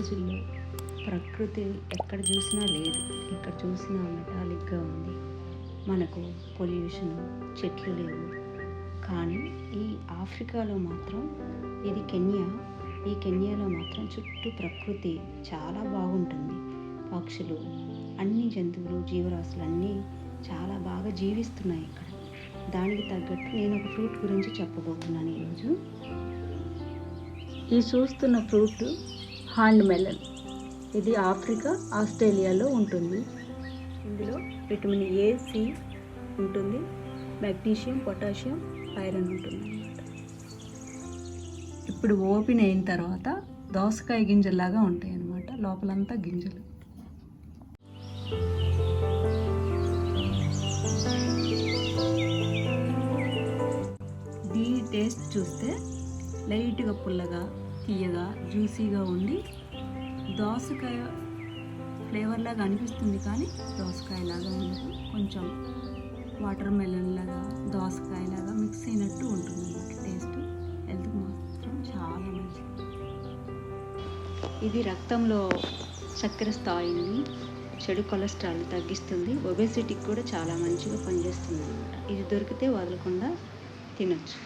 రోజుల్లో ప్రకృతి ఎక్కడ చూసినా లేదు, ఎక్కడ చూసినా మెటాలిక్గా ఉంది. మనకు పొల్యూషన్, చెట్లు లేవు. కానీ ఈ ఆఫ్రికాలో మాత్రం, ఇది కెన్యా, ఈ కెన్యాలో మాత్రం చుట్టూ ప్రకృతి చాలా బాగుంటుంది. పక్షులు, అన్ని జంతువులు, జీవరాశులు అన్నీ చాలా బాగా జీవిస్తున్నాయి ఇక్కడ. దానికి తగ్గట్టు నేను ఒక ఫ్రూట్ గురించి చెప్పబోతున్నాను ఈరోజు. ఈ చూస్తున్న ఫ్రూట్ హ్యాండ్ మెలన్. ఇది ఆఫ్రికా, ఆస్ట్రేలియాలో ఉంటుంది. ఇందులో విటమిన్ ఏ, సి ఉంటుంది, మెగ్నీషియం, పొటాషియం, ఐరన్ ఉంటుంది అన్నమాట. ఇప్పుడు ఓపెన్ అయిన తర్వాత దోసకాయ గింజల్లాగా ఉంటాయి అన్నమాట, లోపలంతా గింజలు. దీని టేస్ట్ చూస్తే లైట్గా పుల్లగా, తీయగా, జ్యూసీగా ఉండి దోసకాయ ఫ్లేవర్ లాగా అనిపిస్తుంది, కానీ దోసకాయ లాగా ఉండదు. కొంచెం వాటర్ మెలన్ లాగా, దోసకాయ లాగా మిక్స్ అయినట్టు ఉంటుంది అన్నమాట. టేస్ట్ హెల్త్కి మాత్రం చాలా మంచిది. ఇది రక్తంలో చక్కెర స్థాయిని, చెడు కొలెస్ట్రాల్ తగ్గిస్తుంది. ఒబేసిటీకి కూడా చాలా మంచిగా పనిచేస్తుంది అన్నమాట. ఇది దొరికితే వదలకుండా తినొచ్చు.